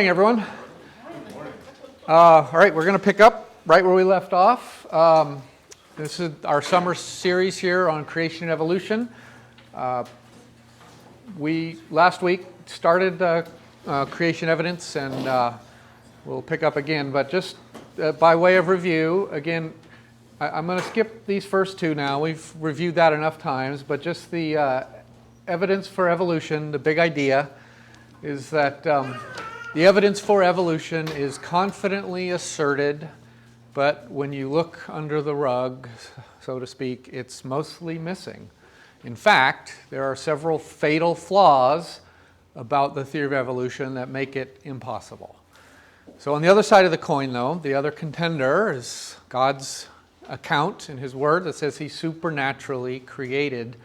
Good morning, everyone. All right, we're going to pick up right where we left off. This is our summer series here on creation and evolution. We last week started creation evidence, and we'll pick up again. But just by way of review, again, I'm going to skip these first two now. We've reviewed that enough times, but just the evidence for evolution, the big idea is that the evidence for evolution is confidently asserted, but when you look under the rug, so to speak, it's mostly missing. In fact, there are several fatal flaws about the theory of evolution that make it impossible. So on the other side of the coin, though, the other contender is God's account in His Word that says He supernaturally created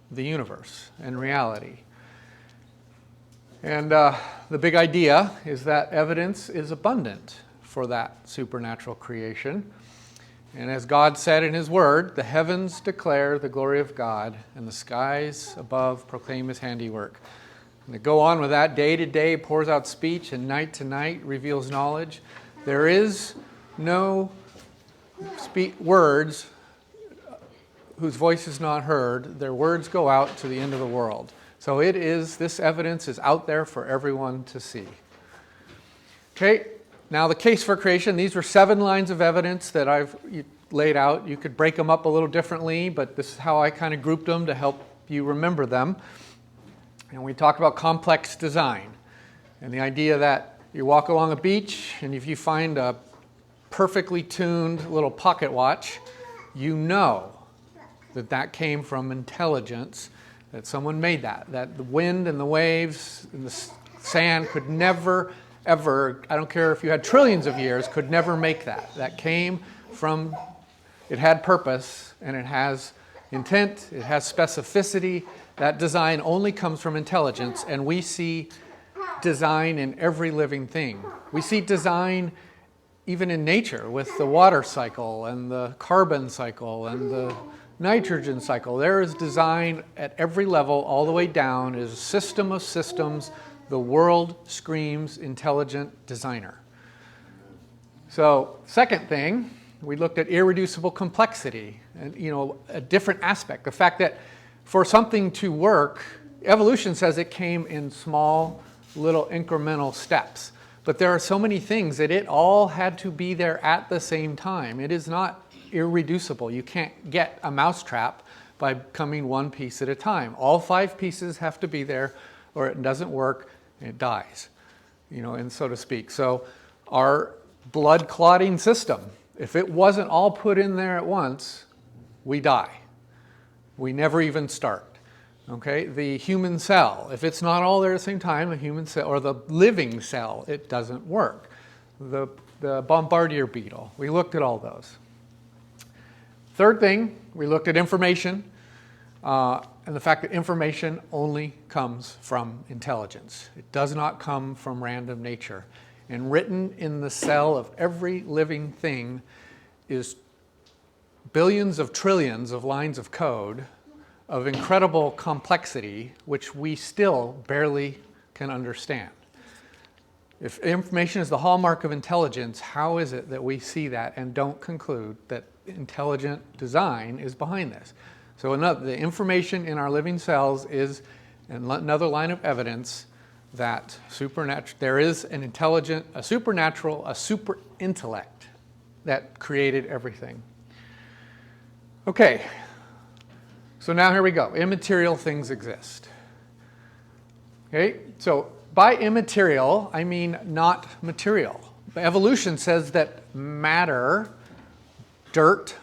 the universe and reality. And the big idea is that evidence is abundant for that supernatural creation. And as God said in His Word, the heavens declare the glory of God, and the skies above proclaim His handiwork. And to go on with that, day to day pours out speech, and night to night reveals knowledge. There is no words whose voice is not heard. Their words go out to the end of the world. So this evidence is out there for everyone to see. Okay, now the case for creation, these were 7 lines of evidence that I've laid out. You could break them up a little differently, but this is how I kind of grouped them to help you remember them. And we talked about complex design and the idea that you walk along a beach, and if you find a perfectly tuned little pocket watch, you know that came from intelligence, that someone made that the wind and the waves and the sand could never, ever, I don't care if you had trillions of years, could never make that. That came from, it had purpose, and it has intent, it has specificity. That design only comes from intelligence, and we see design in every living thing. We see design even in nature with the water cycle and the carbon cycle and the nitrogen cycle. There is design at every level, all the way down. It is a system of systems. The world screams intelligent designer. So, second thing, we looked at irreducible complexity, and a different aspect. The fact that for something to work, evolution says it came in small, little incremental steps. But there are so many things that it all had to be there at the same time. It is not irreducible. You can't get a mousetrap by coming one piece at a time. All 5 pieces have to be there, or it doesn't work, and it dies, and so to speak. So our blood clotting system, if it wasn't all put in there at once, we die. We never even start. Okay, the human cell, if it's not all there at the same time, a human cell, or the living cell, it doesn't work. The bombardier beetle, we looked at all those. Third thing, we looked at information, and the fact that information only comes from intelligence. It does not come from random nature. And written in the cell of every living thing is billions of trillions of lines of code of incredible complexity, which we still barely can understand. If information is the hallmark of intelligence, how is it that we see that and don't conclude that intelligent design is behind this? So the information in our living cells is another line of evidence that there is an intelligent, a supernatural, a super intellect that created everything. Okay, so now here we go. Immaterial things exist. Okay, so by immaterial, I mean not material. Evolution says that matter, dirt,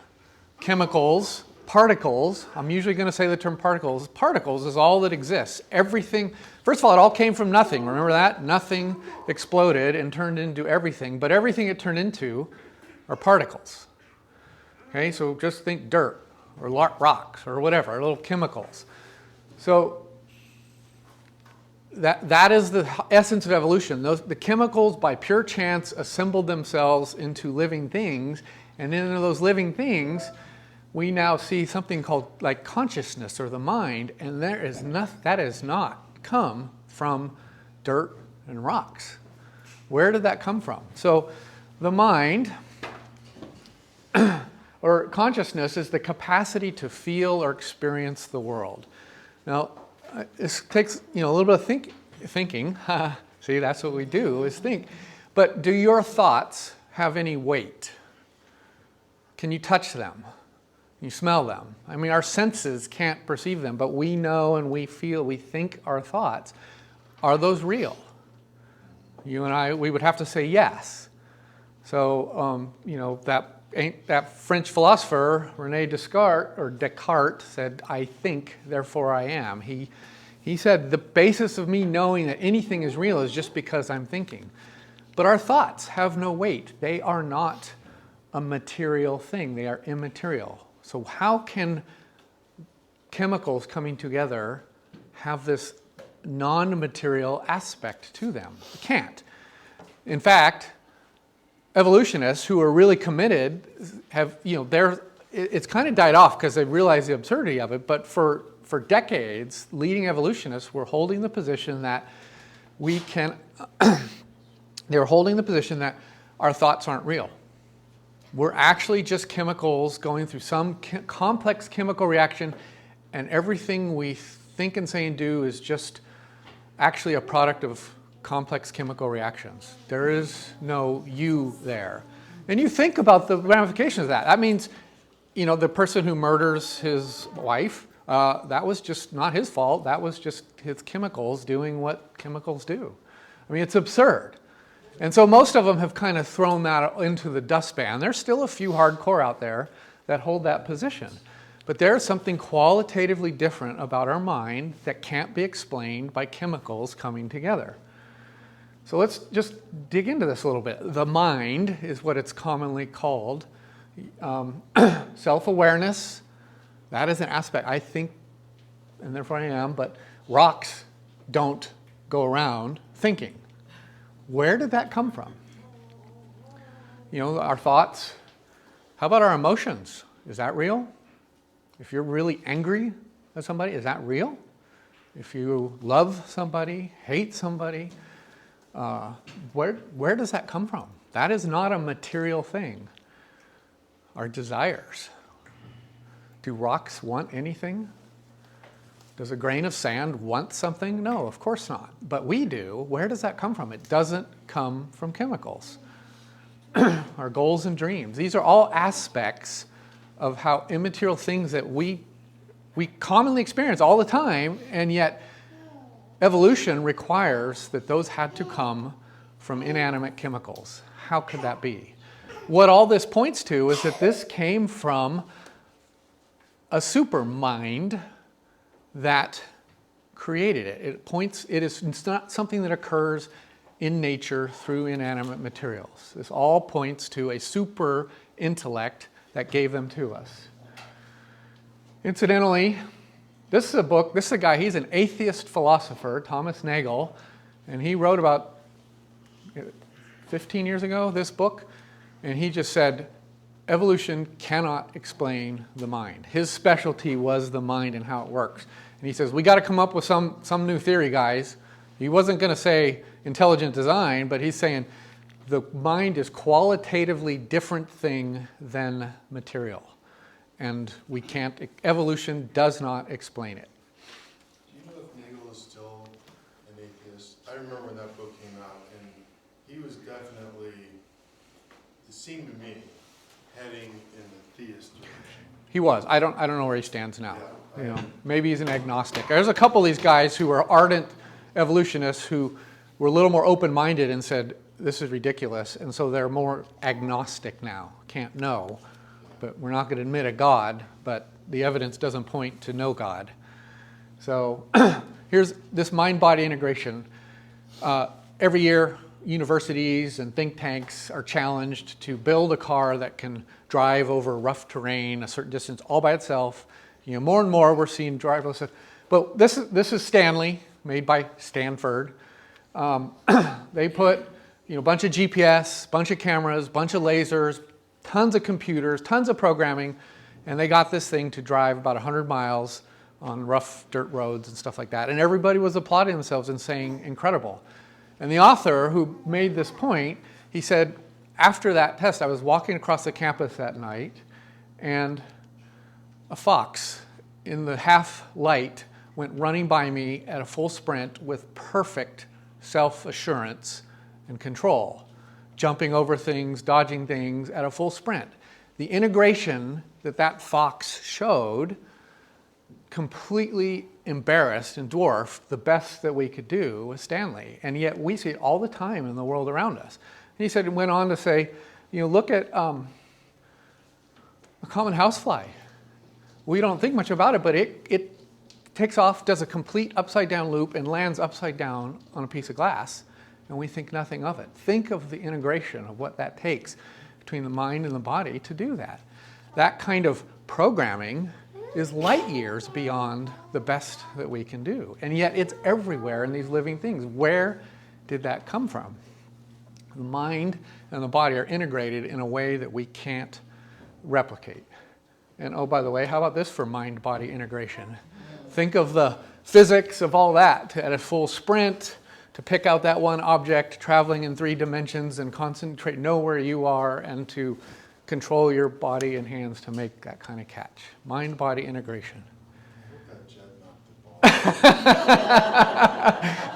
chemicals, particles, I'm usually going to say the term particles. Particles is all that exists. Everything, first of all, it all came from nothing. Remember that? Nothing exploded and turned into everything. But everything it turned into are particles. Okay, so just think dirt or rocks or whatever, little chemicals. So that is the essence of evolution. The chemicals, by pure chance, assembled themselves into living things, and in those living things, we now see something called like consciousness or the mind, and that has not come from dirt and rocks. Where did that come from? So the mind, or consciousness, is the capacity to feel or experience the world. Now, this takes a little bit of thinking. See, that's what we do, is think. But do your thoughts have any weight? Can you touch them? Can you smell them? I mean, our senses can't perceive them, but we know and we feel, we think our thoughts. Are those real? You and I, we would have to say yes. So, that French philosopher, René Descartes said, I think, therefore I am. He said, the basis of me knowing that anything is real is just because I'm thinking. But our thoughts have no weight. They are not a material thing. They are immaterial. So how can chemicals coming together have this non-material aspect to them? It can't. In fact, evolutionists who are really committed have, it's kind of died off because they realized the absurdity of it, but for decades, leading evolutionists were holding the position that they were holding the position that our thoughts aren't real. We're actually just chemicals going through some complex chemical reaction, and everything we think and say and do is just actually a product of complex chemical reactions. There is no you there. And you think about the ramifications of that. That means, the person who murders his wife, that was just not his fault. That was just his chemicals doing what chemicals do. I mean, it's absurd. And so most of them have kind of thrown that into the dustpan. There's still a few hardcore out there that hold that position. But there's something qualitatively different about our mind that can't be explained by chemicals coming together. So let's just dig into this a little bit. The mind is what it's commonly called. Self-awareness, that is an aspect. I think, and therefore I am, but rocks don't go around thinking. Where did that come from? Our thoughts. How about our emotions? Is that real? If you're really angry at somebody, is that real? If you love somebody, hate somebody, where does that come from? That is not a material thing. Our desires. Do rocks want anything? Does a grain of sand want something? No, of course not. But we do. Where does that come from? It doesn't come from chemicals. Our goals and dreams. These are all aspects of how immaterial things that we commonly experience all the time, and yet evolution requires that those had to come from inanimate chemicals. How could that be? What all this points to is that this came from a super mind that created it. It's not something that occurs in nature through inanimate materials. This all points to a super intellect that gave them to us. Incidentally, this is a book, this is a guy, he's an atheist philosopher, Thomas Nagel, and he wrote about 15 years ago this book, and he just said, evolution cannot explain the mind. His specialty was the mind and how it works. And he says, we got to come up with some new theory, guys. He wasn't going to say intelligent design, but he's saying the mind is qualitatively different thing than material. And evolution does not explain it. Do you know if Nagel is still an atheist? I remember when that book came out, and he was definitely, it seemed to me, heading in the theist direction. He was. I don't know where he stands now. Yeah, maybe he's an agnostic. There's a couple of these guys who are ardent evolutionists who were a little more open-minded and said, this is ridiculous, and so they're more agnostic now. Can't know, but we're not going to admit a God, but the evidence doesn't point to no God. So here's this mind-body integration. Every year, universities and think tanks are challenged to build a car that can drive over rough terrain a certain distance all by itself. More and more we're seeing driverless. But this is Stanley, made by Stanford. They put a bunch of GPS, bunch of cameras, bunch of lasers, tons of computers, tons of programming, and they got this thing to drive about 100 miles on rough dirt roads and stuff like that. And everybody was applauding themselves and saying, incredible. And the author who made this point, he said, after that test, I was walking across the campus that night, and a fox in the half light went running by me at a full sprint with perfect self-assurance and control, jumping over things, dodging things at a full sprint. The integration that that fox showed completely embarrassed and dwarfed the best that we could do with Stanley. And yet we see it all the time in the world around us. And he said, went on to say, look at a common housefly. We don't think much about it, but it takes off, does a complete upside down loop, and lands upside down on a piece of glass, and we think nothing of it. Think of the integration of what that takes between the mind and the body to do that. That kind of programming is light years beyond the best that we can do. And yet it's everywhere in these living things. Where did that come from? The mind and the body are integrated in a way that we can't replicate. And oh, by the way, how about this for mind-body integration? Think of the physics of all that at a full sprint, to pick out that one object traveling in 3 dimensions and concentrate, know where you are, and to control your body and hands to make that kind of catch. Mind-body integration.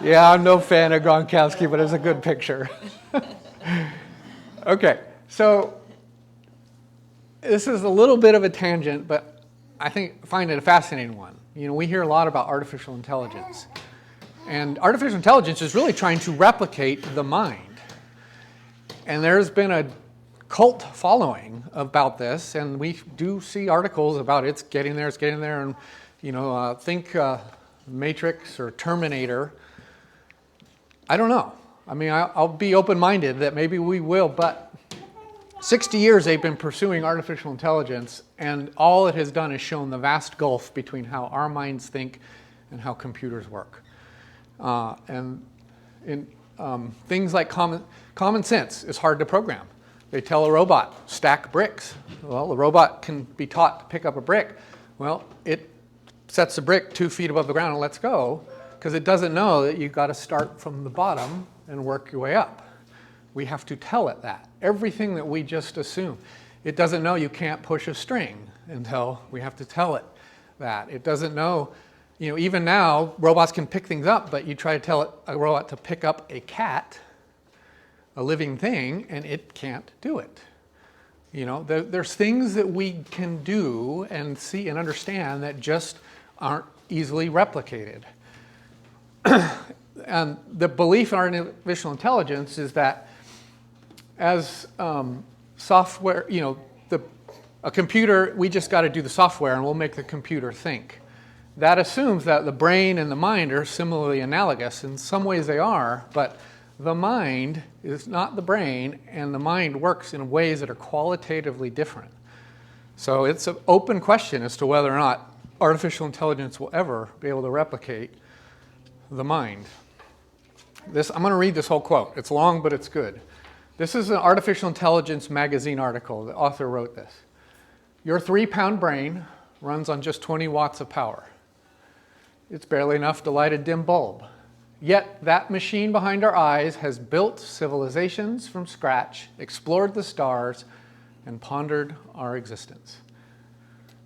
Yeah, I'm no fan of Gronkowski, but it's a good picture. Okay, so this is a little bit of a tangent, but I find it a fascinating one. We hear a lot about artificial intelligence. And artificial intelligence is really trying to replicate the mind. And there's been a cult following about this, and we do see articles about it's getting there, and think Matrix or Terminator. I don't know. I mean, I'll be open-minded that maybe we will, but 60 years they've been pursuing artificial intelligence, and all it has done is shown the vast gulf between how our minds think and how computers work. And in things like common sense is hard to program. They tell a robot, stack bricks. Well, the robot can be taught to pick up a brick. Well, it sets the brick 2 feet above the ground and lets go, because it doesn't know that you've got to start from the bottom and work your way up. We have to tell it that. Everything that we just assume. It doesn't know you can't push a string until we have to tell it that. It doesn't know, even now, robots can pick things up, but you try to tell a robot to pick up a cat, a living thing, and it can't do it. There's things that we can do and see and understand that just aren't easily replicated. And the belief in artificial intelligence is that as software, a computer, we just got to do the software and we'll make the computer think. That assumes that the brain and the mind are similarly analogous. In some ways they are, but the mind is not the brain, and the mind works in ways that are qualitatively different. So it's an open question as to whether or not artificial intelligence will ever be able to replicate the mind. I'm going to read this whole quote. It's long, but it's good. This is an Artificial Intelligence magazine article. The author wrote this. Your 3-pound brain runs on just 20 watts of power. It's barely enough to light a dim bulb. Yet that machine behind our eyes has built civilizations from scratch, explored the stars, and pondered our existence.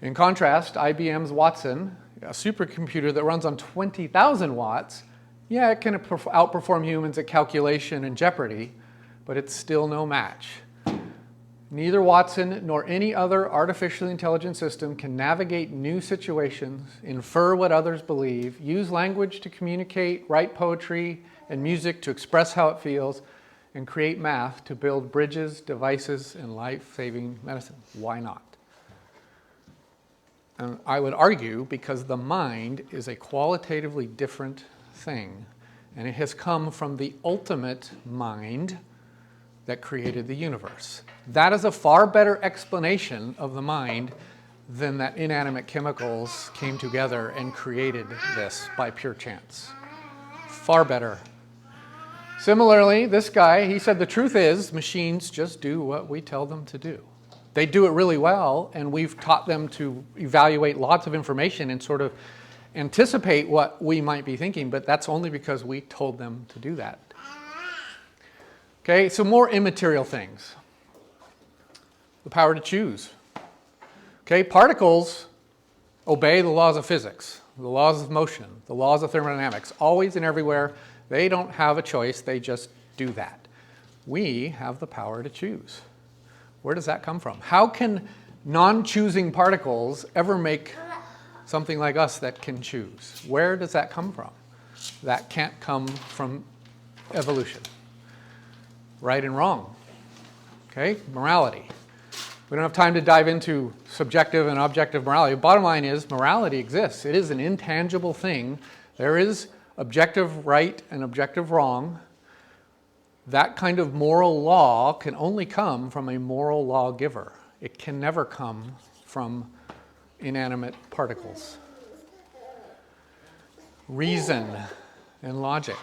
In contrast, IBM's Watson, a supercomputer that runs on 20,000 watts, it can outperform humans at calculation and Jeopardy, but it's still no match. Neither Watson nor any other artificially intelligent system can navigate new situations, infer what others believe, use language to communicate, write poetry and music to express how it feels, and create math to build bridges, devices, and life-saving medicine. Why not? And I would argue because the mind is a qualitatively different thing, and it has come from the ultimate mind that created the universe. That is a far better explanation of the mind than that inanimate chemicals came together and created this by pure chance. Far better. Similarly, this guy, he said the truth is machines just do what we tell them to do. They do it really well, and we've taught them to evaluate lots of information and sort of anticipate what we might be thinking, but that's only because we told them to do that. Okay, so more immaterial things. The power to choose. Okay, particles obey the laws of physics, the laws of motion, the laws of thermodynamics, always and everywhere. They don't have a choice, they just do that. We have the power to choose. Where does that come from? How can non-choosing particles ever make something like us that can choose? Where does that come from? That can't come from evolution. Right and wrong. Okay, morality. We don't have time to dive into subjective and objective morality. Bottom line is, morality exists. It is an intangible thing. There is objective right and objective wrong. That kind of moral law can only come from a moral lawgiver. It can never come from inanimate particles. Reason and logic.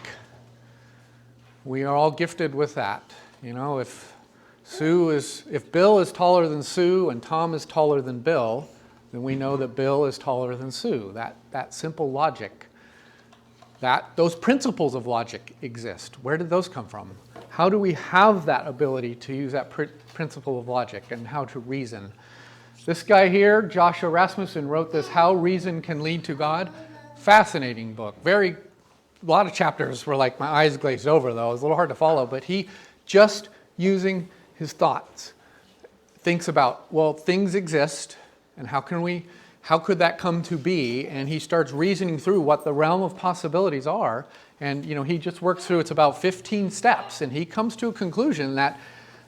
We are all gifted with that. You know, if Bill is taller than Sue and Tom is taller than Bill, then we know that Bill is taller than Sue. That simple logic. Those principles of logic exist. Where did those come from? How do we have that ability to use that principle of logic and how to reason? This guy here, Joshua Rasmussen, wrote this How Reason Can Lead to God. Fascinating book. A lot of chapters were like my eyes glazed over, though. It was a little hard to follow, but he, just using his thoughts, thinks about, well, things exist, and how could that come to be? And he starts reasoning through what the realm of possibilities are. And he just works through, it's about 15 steps, and he comes to a conclusion that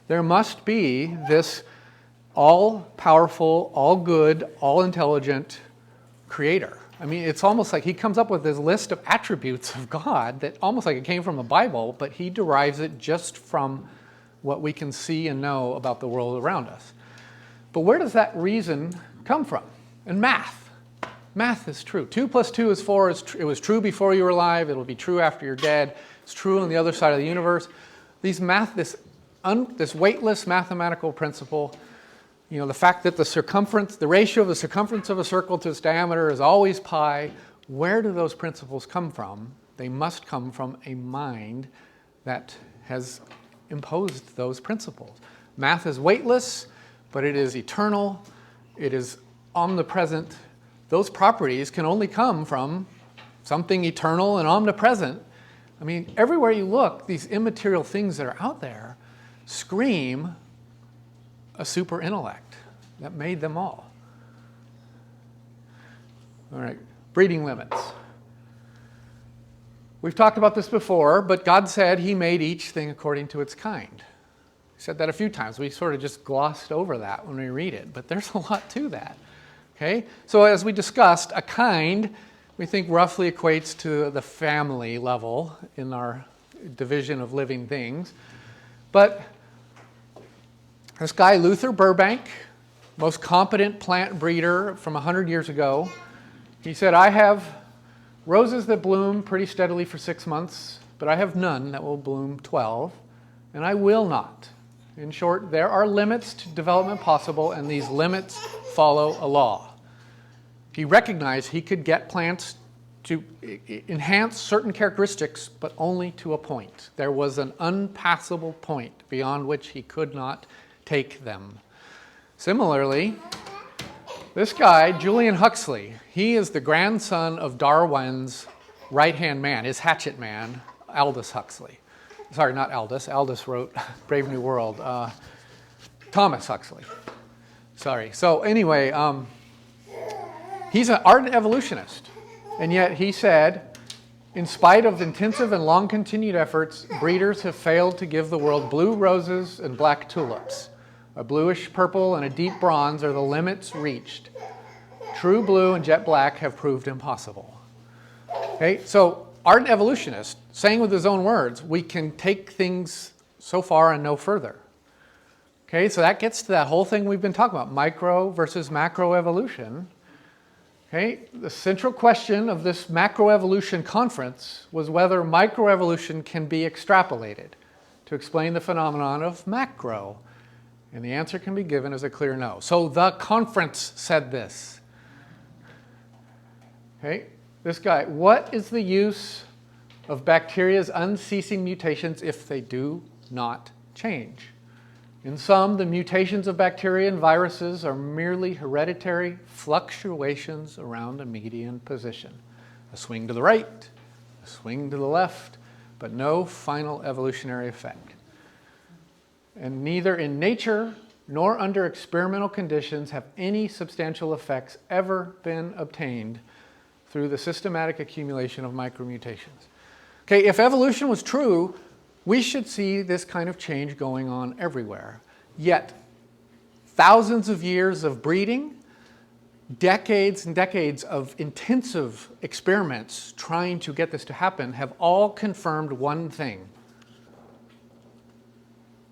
there must be this all-powerful, all-good, all-intelligent creator. I mean, it's almost like he comes up with this list of attributes of God that almost like it came from the Bible, but he derives it just from what we can see and know about the world around us. But where does that reason come from? And math. Math is true. 2 + 2 is 4. It was true before you were alive. It'll be true after you're dead. It's true on the other side of the universe. This weightless mathematical principle, the fact that the ratio of the circumference of a circle to its diameter is always pi. Where do those principles come from? They must come from a mind that has imposed those principles. Math is weightless, but it is eternal. It is omnipresent. Those properties can only come from something eternal and omnipresent. I mean, everywhere you look, these immaterial things that are out there scream a super intellect that made them all. All right, breeding limits. We've talked about this before, but God said he made each thing according to its kind. He said that a few times. We sort of just glossed over that when we read it, but there's a lot to that. Okay, so as we discussed, a kind we think roughly equates to the family level in our division of living things. But this guy, Luther Burbank, most competent plant breeder from 100 years ago, he said, I have roses that bloom pretty steadily for 6 months, but I have none that will bloom 12, and I will not. In short, there are limits to development possible, and these limits follow a law. He recognized he could get plants to enhance certain characteristics, but only to a point. There was an unpassable point beyond which he could not take them. Similarly, this guy, Julian Huxley, he is the grandson of Darwin's right-hand man, his hatchet man, Aldous Huxley. Sorry, not Aldous. Aldous wrote Brave New World. Thomas Huxley. Sorry. So anyway, he's an ardent evolutionist. And yet he said, in spite of intensive and long continued efforts, breeders have failed to give the world blue roses and black tulips. A bluish purple and a deep bronze are the limits reached. True blue and jet black have proved impossible. Okay, so ardent evolutionist, saying with his own words, we can take things so far and no further. Okay, so that gets to that whole thing we've been talking about, micro versus macro evolution. Okay, the central question of this macroevolution conference was whether microevolution can be extrapolated to explain the phenomenon of macro. And the answer can be given as a clear no. So the conference said this. Okay, this guy, what is the use of bacteria's unceasing mutations if they do not change. In some, the mutations of bacteria and viruses are merely hereditary fluctuations around a median position. A swing to the right, a swing to the left, but no final evolutionary effect. And neither in nature nor under experimental conditions have any substantial effects ever been obtained through the systematic accumulation of micromutations. Okay, if evolution was true, we should see this kind of change going on everywhere. Yet, thousands of years of breeding, decades and decades of intensive experiments trying to get this to happen have all confirmed one thing.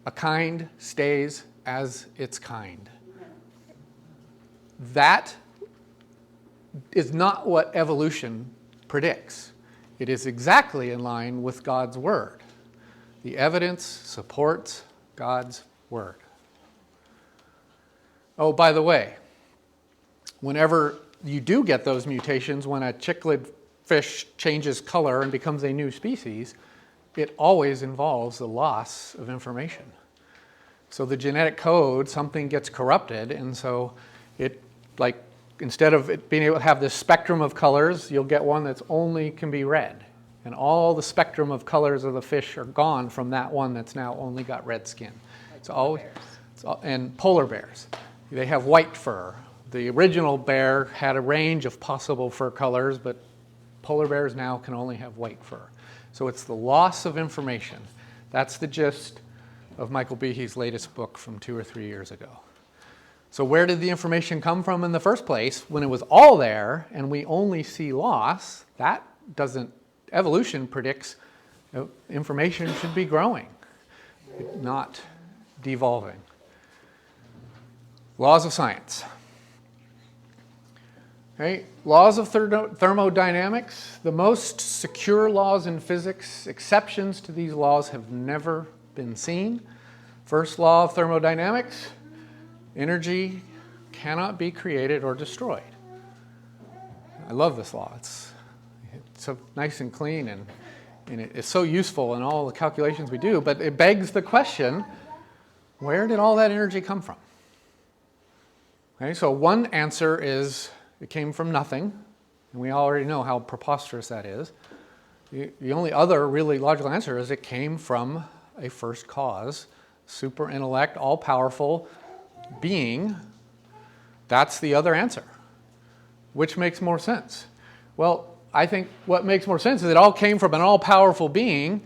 A kind stays as its kind. That is not what evolution predicts. It is exactly in line with God's word. The evidence supports God's word. Oh, by the way, whenever you do get those mutations, when a cichlid fish changes color and becomes a new species, it always involves the loss of information. So the genetic code, something gets corrupted, and so it, like, instead of it being able to have this spectrum of colors, you'll get one that's only can be red. And all the spectrum of colors of the fish are gone from that one that's now only got red skin. It's always, and polar bears, they have white fur. The original bear had a range of possible fur colors, but polar bears now can only have white fur. So it's the loss of information. That's the gist of Michael Behe's latest book from 2 or 3 years ago. So where did the information come from in the first place? When it was all there and we only see loss, that doesn't, evolution predicts information should be growing, not devolving. Laws of science. Okay. Laws of thermodynamics. The most secure laws in physics, exceptions to these laws have never been seen. First law of thermodynamics, energy cannot be created or destroyed. I love this law. It's so nice and clean, and it's so useful in all the calculations we do, but it begs the question, where did all that energy come from? Okay, so one answer is it came from nothing, and we already know how preposterous that is. The only other really logical answer is it came from a first cause, super intellect, all-powerful being. That's the other answer. Which makes more sense? Well, I think what makes more sense is it all came from an all-powerful being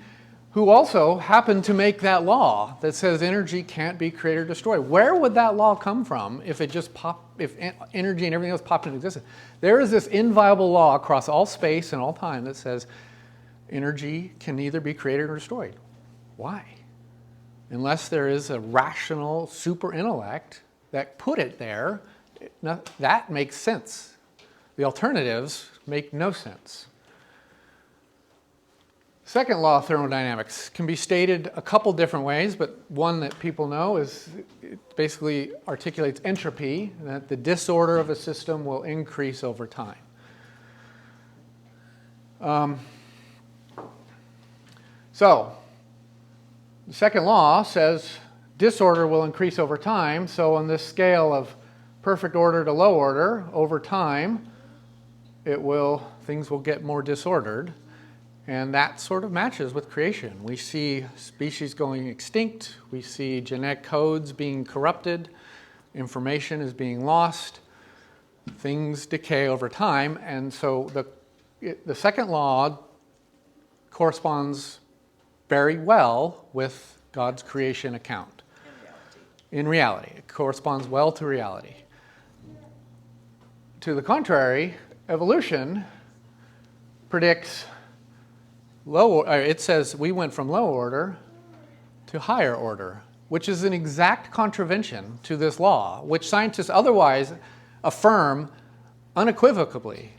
who also happened to make that law that says energy can't be created or destroyed. Where would that law come from if it just if energy and everything else popped into existence? There is this inviolable law across all space and all time that says energy can neither be created or destroyed. Why? Unless there is a rational super intellect that put it there, that makes sense. The alternatives make no sense. Second law of thermodynamics can be stated a couple different ways, but one that people know is it basically articulates entropy, that the disorder of a system will increase over time. So, the second law says disorder will increase over time, so on this scale of perfect order to low order, over time, things will get more disordered. And that sort of matches with creation. We see species going extinct. We see genetic codes being corrupted. Information is being lost. Things decay over time. And so the second law corresponds very well with God's creation account. In reality. It corresponds well to reality. To the contrary, evolution predicts it says we went from low order to higher order, which is an exact contravention to this law, which scientists otherwise affirm unequivocally.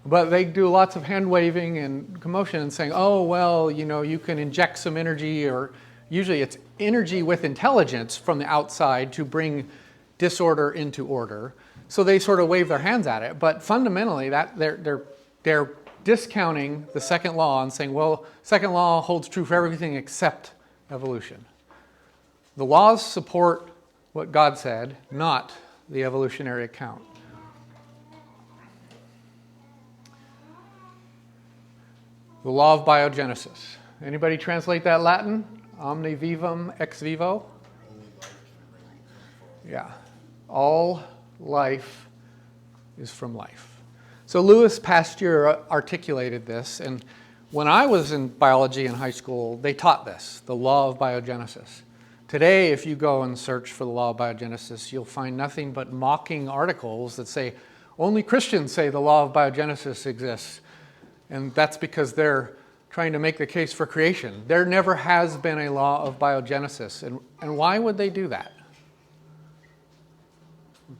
But they do lots of hand waving and commotion and saying, oh, well, you can inject some energy, or usually it's energy with intelligence from the outside to bring disorder into order. So they sort of wave their hands at it. But fundamentally, that they're discounting the second law and saying, well, second law holds true for everything except evolution. The laws support what God said, not the evolutionary account. The law of biogenesis. Anybody translate that Latin? Omne vivum ex vivo? Yeah. All life is from life. So Louis Pasteur articulated this, and when I was in biology in high school, they taught this, the law of biogenesis. Today, if you go and search for the law of biogenesis, you'll find nothing but mocking articles that say, only Christians say the law of biogenesis exists. And that's because they're trying to make the case for creation. There never has been a law of biogenesis. And why would they do that?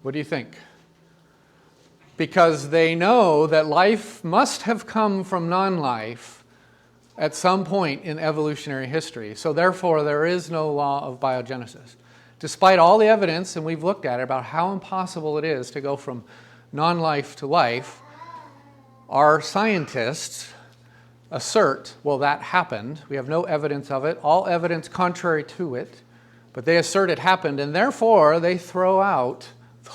What do you think? Because they know that life must have come from non-life at some point in evolutionary history. So therefore, there is no law of biogenesis. Despite all the evidence, and we've looked at it, about how impossible it is to go from non-life to life, our scientists assert, well, that happened. We have no evidence of it, all evidence contrary to it, but they assert it happened, and therefore they throw out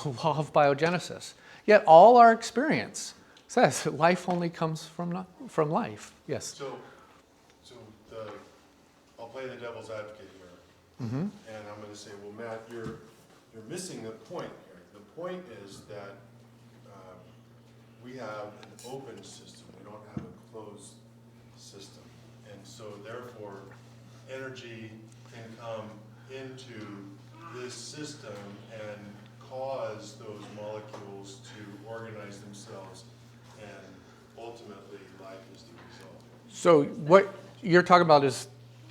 the law of biogenesis. Yet all our experience says that life only comes from life. Yes? So I'll play the devil's advocate here. Mm-hmm. And I'm going to say, well, Matt, you're missing the point here. The point is that we have an open system. We don't have a closed system. And so therefore, energy can come into this system and cause those molecules to organize themselves, and ultimately life is the result. So what you're talking about is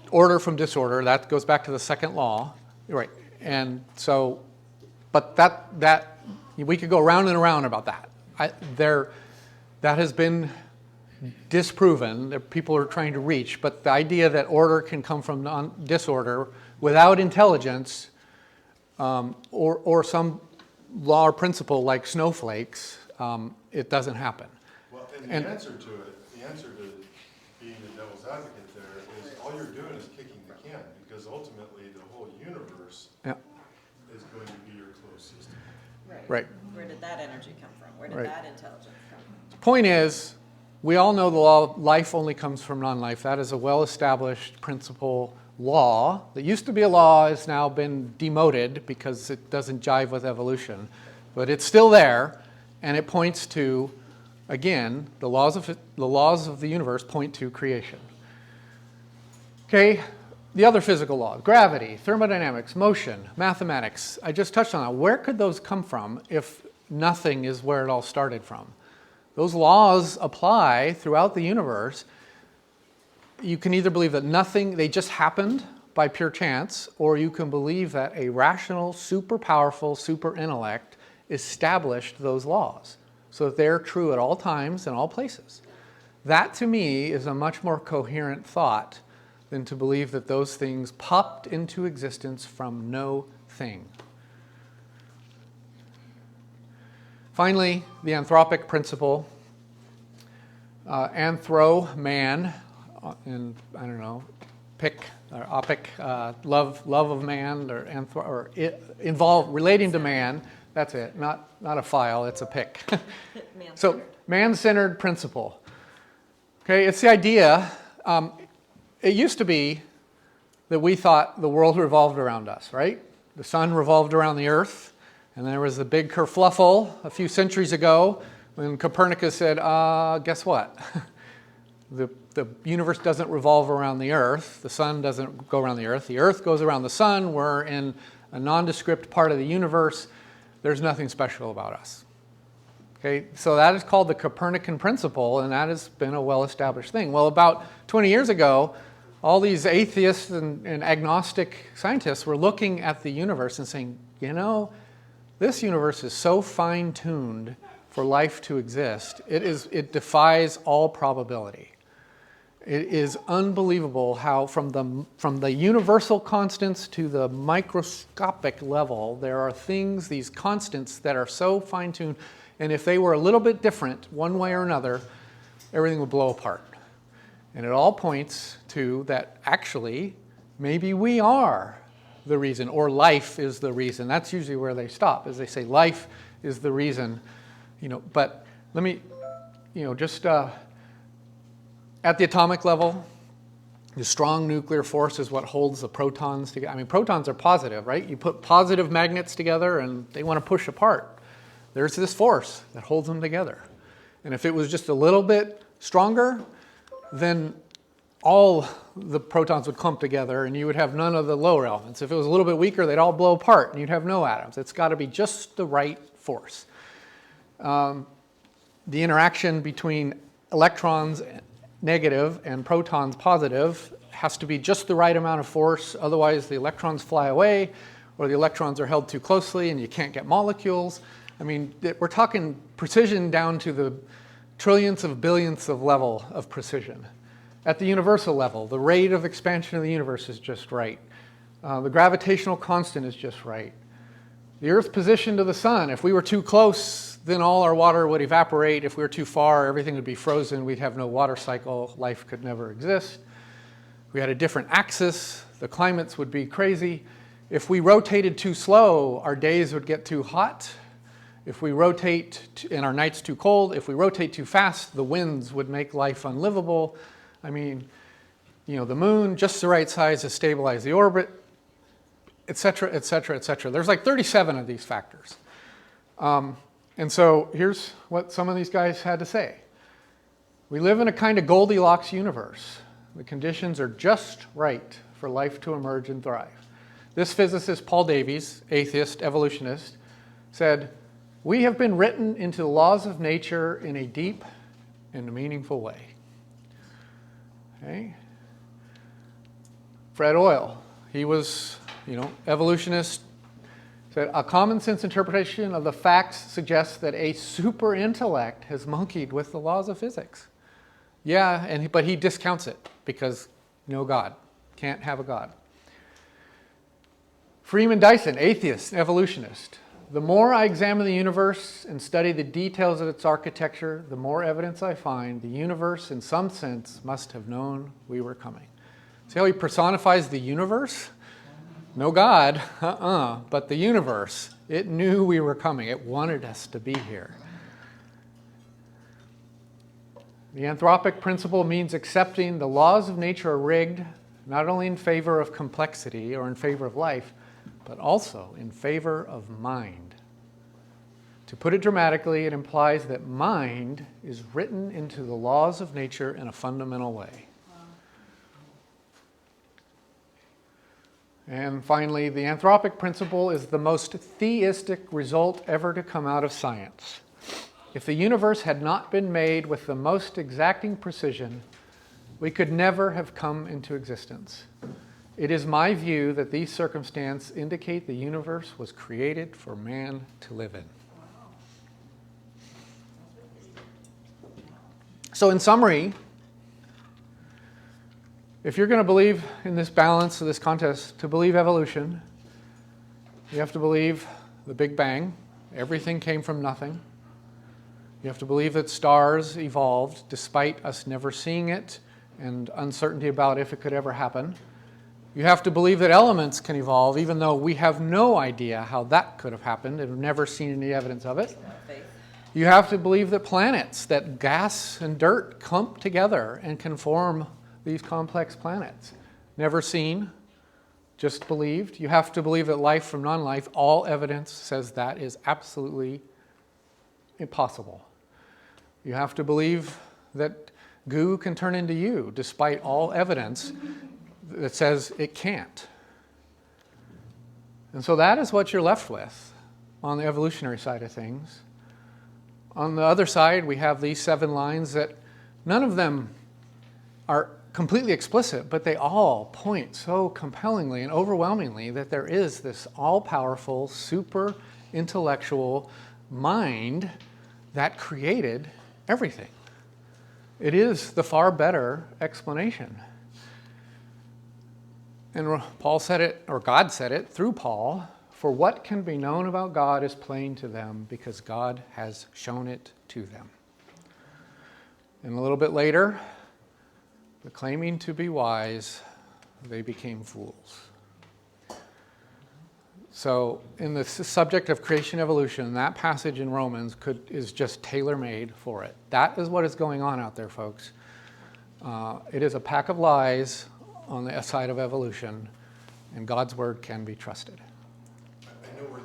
order from disorder. That goes back to the second law. Right. And so, but that we could go round and around about that. That has been disproven, that people are trying to reach, but the idea that order can come from disorder without intelligence, or some law or principle like snowflakes, it doesn't happen. Well, and the answer to being the devil's advocate there is all you're doing is kicking the can, because ultimately the whole universe is going to be your closed system. Right. Where did that energy come from? Where did that intelligence come from? The point is, we all know the law of life only comes from non-life. That is a well-established principle law that used to be a law, has now been demoted because it doesn't jive with evolution. But it's still there, and it points to, again, the laws of the universe point to creation. Okay, the other physical laws, gravity, thermodynamics, motion, mathematics. I just touched on that. Where could those come from if nothing is where it all started from? Those laws apply throughout the universe. You can either believe that nothing, they just happened by pure chance, or you can believe that a rational, super powerful, super intellect established those laws so that they're true at all times and all places. That, to me, is a much more coherent thought than to believe that those things popped into existence from no thing. Finally, the anthropic principle. Anthro, man, and I don't know, pic or opic, love of man, or relating to man. That's it. Not a file. It's a pic. So man-centered principle. Okay, it's the idea. It used to be that we thought the world revolved around us, right? The sun revolved around the earth. And there was a big kerfluffle a few centuries ago when Copernicus said, guess what? The universe doesn't revolve around the earth. The sun doesn't go around the earth goes around the sun. We're in a nondescript part of the universe. There's nothing special about us. Okay, so that is called the Copernican principle, and that has been a well-established thing. Well, about 20 years ago, all these atheists and agnostic scientists were looking at the universe and saying, this universe is so fine-tuned for life to exist. It defies all probability. It is unbelievable how from the universal constants to the microscopic level, there are things, these constants, that are so fine-tuned, and if they were a little bit different one way or another, everything would blow apart. And it all points to that actually maybe we are the reason, or life is the reason. That's usually where they stop, is they say life is the reason. But let me, just at the atomic level, the strong nuclear force is what holds the protons together. I mean, protons are positive, right? You put positive magnets together and they want to push apart. There's this force that holds them together. And if it was just a little bit stronger, then all the protons would clump together and you would have none of the lower elements. If it was a little bit weaker, they'd all blow apart and you'd have no atoms. It's got to be just the right force. The interaction between electrons negative and protons positive has to be just the right amount of force. Otherwise, the electrons fly away or the electrons are held too closely and you can't get molecules. I mean, we're talking precision down to the trillionths of billionths of level of precision. At the universal level, the rate of expansion of the universe is just right. The gravitational constant is just right. The Earth's position to the sun, if we were too close, then all our water would evaporate. If we were too far, everything would be frozen. We'd have no water cycle. Life could never exist. If we had a different axis, the climates would be crazy. If we rotated too slow, our days would get too hot. If we rotate and our nights too cold, if we rotate too fast, the winds would make life unlivable. I mean, the moon, just the right size to stabilize the orbit, et cetera, et cetera, et cetera. There's like 37 of these factors. And so here's what some of these guys had to say. We live in a kind of Goldilocks universe. The conditions are just right for life to emerge and thrive. This physicist, Paul Davies, atheist, evolutionist, said, "We have been written into the laws of nature in a deep and meaningful way." Okay. Fred Hoyle, he was, evolutionist, said, "A common sense interpretation of the facts suggests that a super intellect has monkeyed with the laws of physics." Yeah, but he discounts it because no God. Can't have a God. Freeman Dyson, atheist, evolutionist. "The more I examine the universe and study the details of its architecture, the more evidence I find the universe, in some sense, must have known we were coming." See how he personifies the universe? No God, but the universe. It knew we were coming. It wanted us to be here. The anthropic principle means accepting the laws of nature are rigged, not only in favor of complexity or in favor of life, but also in favor of mind. To put it dramatically, it implies that mind is written into the laws of nature in a fundamental way. And finally, the anthropic principle is the most theistic result ever to come out of science. If the universe had not been made with the most exacting precision, we could never have come into existence. It is my view that these circumstances indicate the universe was created for man to live in. So in summary, if you're going to believe in this balance of this contest, to believe evolution, you have to believe the Big Bang. Everything came from nothing. You have to believe that stars evolved despite us never seeing it and uncertainty about if it could ever happen. You have to believe that elements can evolve, even though we have no idea how that could have happened and have never seen any evidence of it. You have to believe that planets, that gas and dirt clump together and can form these complex planets. Never seen, just believed. You have to believe that life from non-life, all evidence says that is absolutely impossible. You have to believe that goo can turn into you, despite all evidence that says it can't. And so that is what you're left with on the evolutionary side of things. On the other side, we have these 7 lines that none of them are completely explicit, but they all point so compellingly and overwhelmingly that there is this all-powerful, super intellectual mind that created everything. It is the far better explanation. And Paul said it, or God said it through Paul, "For what can be known about God is plain to them, because God has shown it to them." And a little bit later, "But claiming to be wise, they became fools. So in the subject of creation evolution, that passage in Romans is just tailor-made for it. That is what is going on out there, folks. It is a pack of lies on the side of evolution, and God's word can be trusted.